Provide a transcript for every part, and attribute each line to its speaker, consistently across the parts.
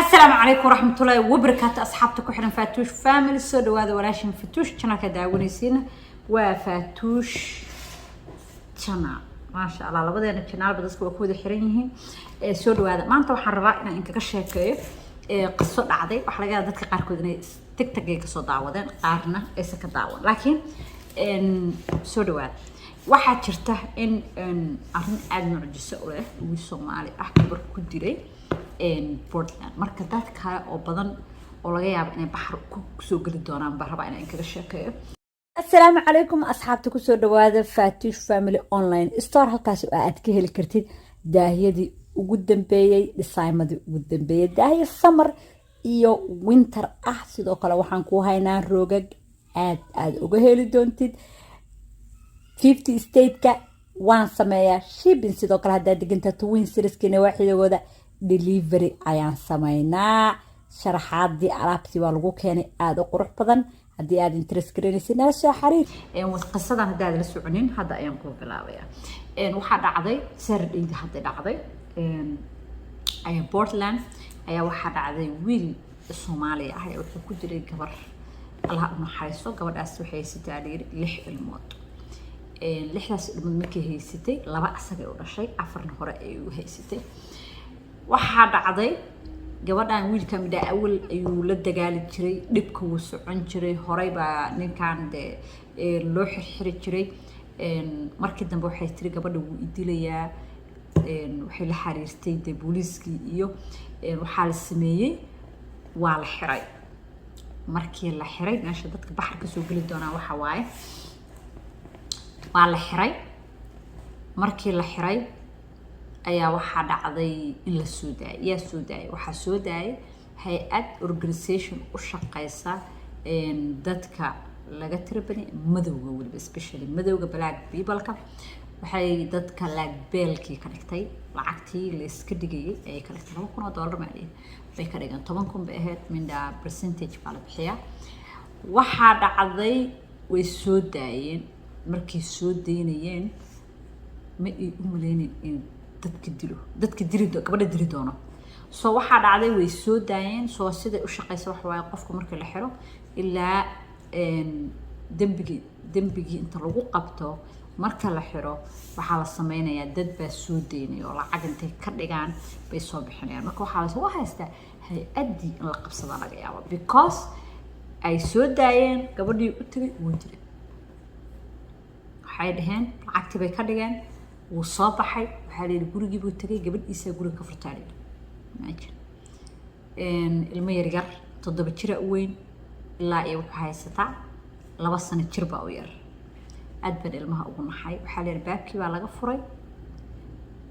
Speaker 1: السلام عليكم ورحمة الله وبركاته أصحابتك وحنا فاتوش فاميلي سو دواada walaashin فاتوش channelka daawanaysiina waa فاتوش channel ما شاء الله labadeena channel dadku waa ku wada xiran yihiin soo dhawaada maanta waxaan rabaa inaan inkaga sheekeeyo qiso dhacday waxa laga yaabaa dadka qaarkood inay TikTok ay ka soo daawadeen qaarna aysan ka daawan laakiin soo dhawaada waxaa jirta in arrin aad mucjiso u leh wiil Soomaali ah gabar ku diray Portland marka dadka oo badan oo laga yaabo inay baxar ku soo gali doonaan baraba inay kaga sheekeeyo السلام عليكم أصحابتك وسو دواada فاتوش فاميلي أونلاين ستور halkaas oo aad ka heli kartid daahiyadii ugu dambeeyay dhisaymadii ugu dambeeyay daahiya summer iyo winter ah sidoo kale waxaan ku haynaa roogag aad uga heli doontid 50 state-ka waan sameeyaa shipping sidoo kale hadda diganta Twin Cities-kina waaxidooda delivery ayaan sameynaa sharaxaadii alaabtii waa lagu keenay aad u qurux badan haddii aad interest gareynaysid nala soo xiriir qisadan hadda aad la soconin hadda ayaan ku bilaabayaa waxaa dhacday Saturday hadda dhacday ayaa Portland ayaa waxaa dhacday wiil Soomaali ah oo wuxuu ku jiray gabar Allah u naxariisto gabadhaas waxay haysatay 6 ilmood lixdaas ilmood markay haysatay laba asaga u dhashay afarna hore ay u haysatay waxaa dhacday gabadhan wiilka mid awal ayuu la dagaali jiray dhibka uu socon jiray horay baa ninkan loo xirxiri jiray markii dambe waxay tiri gabadha wuu idilayaa waxay la xariirtay booliiskii iyo waxaa la sameeyay waa la xiray markii la xiray meesha dadka baxar ka soo gali doonaa waxa waaye waa la xiray markii la xiray ayaa waxaa dhacday in la soo daayay waxaa soo daayay hay'ad organization u shaqeysa dadka laga tirabani madowga waliba especially madowga black people-ka waxay dadka black belt-kii ka dhigtay lacagtii la iska dhigayay ay ka dhigtay $2,000 maaliye bay ka dhigan 10,000 bay ahayd minda percentage baa la bixiyaa waxaa dhacday way soo daayeen markii soo daynayeen ma ay u maleeyeen in dadka dili gabadha dili doono soo waxaa dhacday way soo daayeen soo sida u shaqeysa wax waaye qofka marka la xiro ilaa dambigi inta lagu qabto marka la xiro waxaa la sameynayaa dad baa soo deynay oo lacag intay ka dhigaan bay soo bixinayaan marka waxaa la soo haystaa hay'adii in la qabsada laga yaabo because ay soo daayeen gabadhii u tagay wuu dilay waxay dhaheen lacagtii bay ka dhigeen wuu soo baxay waxaa la yiri gurigii buu tagay gabadhiisa guriga ka furtaalay imagine ilmo yar 7 jir ah weyn ilaa ay wax haysataa 2 sano jir baa u yar aad baan ilmaha ugu naxay waxaa la yiri baabkii baa laga furay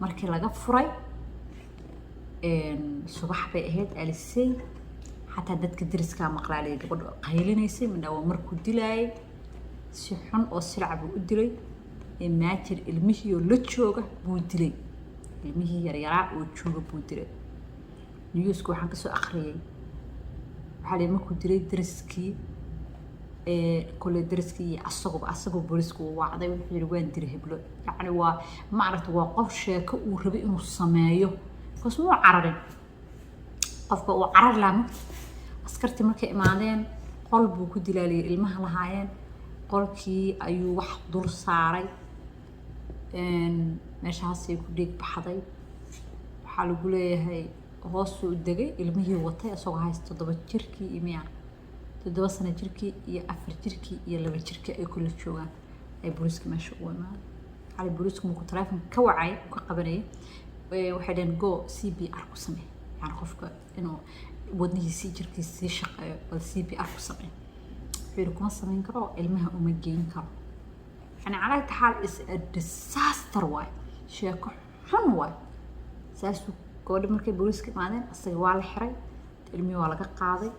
Speaker 1: markii laga furay subax bay ahayd alisay xataa dadka deriska maqlaalay gabadha qaylinaysay midna markuu dilaayay si xun oo silcab u dilay imagine ilmihii oo la jooga buu dilay ilmihii yaraa oo jooga buu dilay newsku waxaan ka soo akhriyay waxa la markuu dilay deriskii kole deriskii asagoo booliisku wacday wuxuu yiri waan diray heblo yacni waa ma aragto waa qof sheeko uu rabay inuu sameeyo kasoo cararin qofka uu carar laamo askartii markay imaadeen qol buu ku dilaaliyay ilmaha lahaayeen qolkii ayuu wax dul saaray meeshaas ay ku dhig baxday waxa lagu leeyahay hoos u degay ilmihii watay asagoo haysto 7 jirkii iyo 7 sano jirkii iyo 4 jirkii iyo 2 jirkii ay kula joogaan ay booliiska meesha u imaadeen hal booliisku ku telefoon ka wacay ka qabanay waxay dheen go CPR ku samee yani qofka inuu wadnihiisa jirkiisa shaqeeyo oo CPR ku samee fiir kuma sameyn karo ilmaha uma geyn karo يعني على حال is a disaster way sheeko xun way saasu gabadha markay booliiska imaadeen asaga waa la xiray ilmihii waa laga qaaday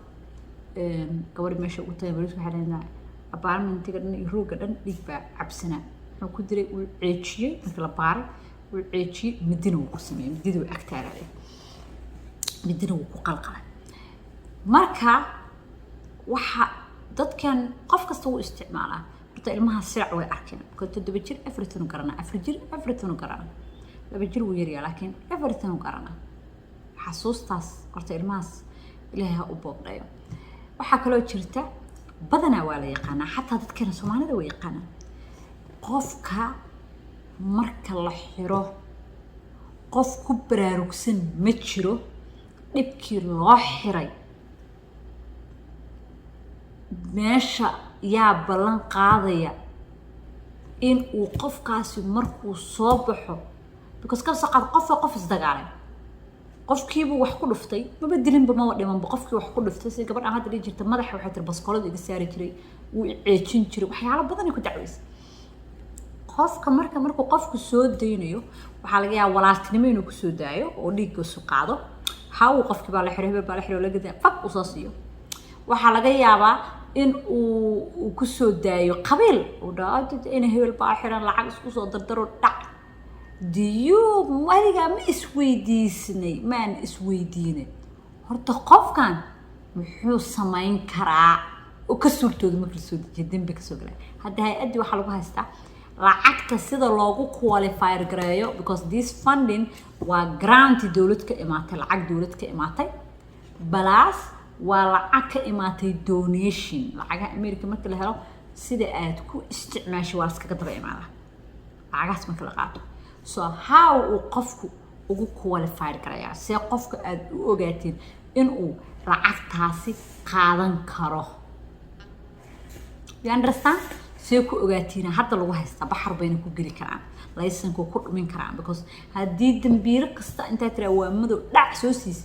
Speaker 1: gabadha meesha u tagay booliiska waxay leedahay apartmentiga dhan iyo rooga dhan dhig baa cabsanaa wuxuu ku diray uu ceejiyay markii la baaray uu ceejiyay midina uu ku sameeyay midida uu agtaaray midina uu ku qalqalay marka waxa dadkan qof kasta uu isticmaalaa ilmaha sirc way arkeen كنت 7 jir everything qarana 4 jir everything qarana 2 jir wuu yar yahay laakiin everything qarana xasuustaas horta ilmahaas ilaahay ha u boogdhayo waxaa kaloo jirta badanaa waa la yaqaanaa xataa dadkeena soomaalida way yaqaanaa qofka marka la xiro qof ku baraarugsan ma jiro dhibkii loo xiray meesha yaa ballan qaadaya in uu qofkaasi markuu soo baxo because ka saqad qof isdagaalay qofkiibu wax ku dhuftay maba dilinba ma dhimanba qofkii wax ku dhuftay si gabadhan hadda dhig jirta madaxa waxay tir baskoolada iga saari jiray wuu ceejin jiray waxyaalo badan ay ku dacweysay qofka markuu qofku soo deynayo waxaa laga yaabaa walaaltinimo inuu ku soo daayo oo dhiigga soo qaado uu qofkii baa la xiray laga daa faq u soo siiyo waxaa laga yaabaa in uu ku soo daayo qabiil oo dhaado in hebel baa xiran lacag isku soo dardaro dhac diyo waliga ma isweydiisnay maan isweydiinay horta qofkan muxuu samayn karaa oo ka suurtooda markii soo dejiyo dambi ka soo galay hadda hay'adii waxa lagu haystaa lacagta sida loogu qualify gareeyo because this funding waa grant dawlad ka imaatay lacag dawlad ka imaatay balaas waa lacag ka imaatay donation lacagaha America marka la helo sida aad ku isticmaasho waa iskaga daba imaada lacagaas marka la qaato so how uu qofku ugu qualify gareeyaa si qofka aad u ogaatiin in uu lacagtaasi qaadan karo you understand si ku ogaatiin hadda lagu haysta baxar bayna ku geli karaan laysanku ku dhumin karaan because haddii dambiir kasta inta tira waa madow dhac soo siis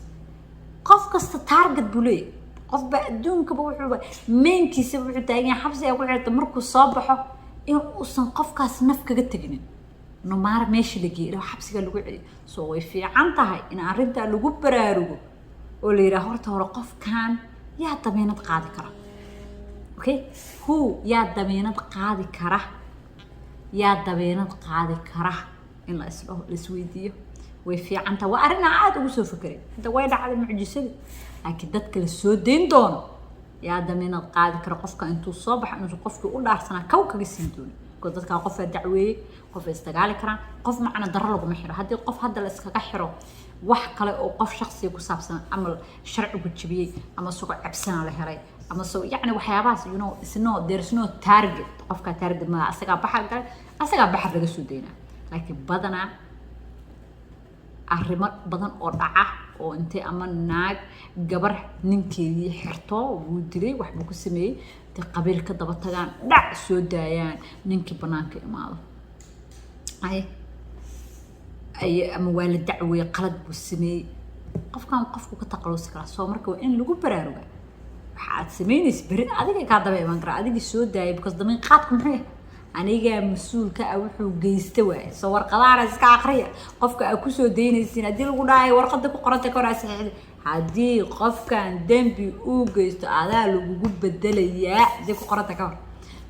Speaker 1: qof kasta target buu leeyahay qof ba adduunka wuxuu meenkiisa wuxuu taagan xabsi ay ku xirta markuu soo baxo in uusan qofkaas naf kaga tagin no maar meeshii la geeyo xabsiga lagu celiyo soo way fiican tahay in arrinta lagu baraarugo oo la yiraahdo horta hore qofkan yaa damiinad qaadi kara okay yaa damiinad qaadi kara in la isweydiiyo way fiican tahay waa arrin aad ugu soo fikiray inta way dhacday mucjisada laakiin dadka la soo deyn doono yaa damiinad qaadi kara qofka intuu soo baxo inuu qofkii u dhaarsanaa kaga siin doono dadka qof dacweey qof istagaali karaan qof macna darro lagu ma xiro hadii qof hadda la iskaga xiro wax kale oo qof shakhsi ku saabsan amal sharcigu jibiyay ama suuq cabsana la helay ama soo yaani waxyaabahaas there's no target qofka target ma asaga baxar laga soo deynaa laakiin badanaa arrimo badan oo dhaca oo intee ama naag gabar ninkeedii xirto wuu dilay wax buu ku sameeyay qabiil ka daba tagaan dhac soo daayaan ninkii banaanka imaado ay ama waa la dacweey qalad buu sameeyay qofku ka taqalusi kara soo marka waa in lagu baraaruga waxaad sameynaysa bari adiga ka daba iman kara adiga soo daayay because damiin qaadku maxay aniga mas'uulka ah wuxuu geystay waay soo warqadaha iska akhriya qofka aad ku soo deynaysiin hadii lagu dhaay warqada ku qoranta ka raasixid hadii qofkan dambi uu geysto adaa lagu bedelayaa hadii ku qoranta ka hor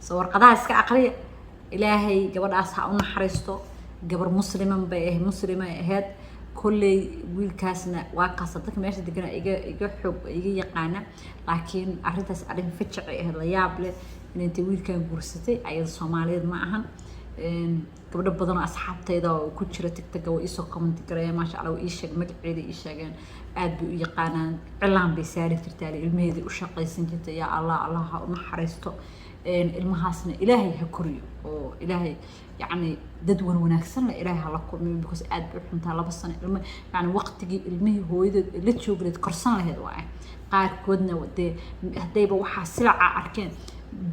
Speaker 1: soo warqadaha iska akhriya ilaahay gabadhaas ha u naxariisto gabar muslima ahayd kulley wiilkaasna waa kaasa dadka meesha degan iga xog iga yaqaana laakiin arrintaas arrin fiican ah la yaab leh inta wiilkan guursatay ayada Soomaaliyeed ma ahan gabadho badan oo asxaabtayda oo ku jira TikTok oo isoo comment gareeya ma sha Allah ii sheeg magaceeda ii sheegeen aad buu u yaqaanaan cilaan bay saari jirtay ilmaheedii u shaqaysan jirtay ya Allah ha u naxariisto ilmahaasna ilaahay ha koriyo oo ilaahay يعني dad wanaagsan la ilaahay la kulmiyo because aad buu xuntaa 2 sano ilmo yani waqtigii ilmihii hooyada la joogreed korsan lahayd waa qaar koodna hadayba waxa silaca arkeen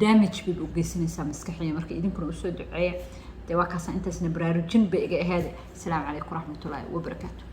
Speaker 1: damage bid u geysanaysaa maskaxiya marka idinkuna u soo duceeya waa kaas intaasna baraarujin bay iga ahayd. Assalaamu calaykum waraxmatullaahi wabarakaatuh.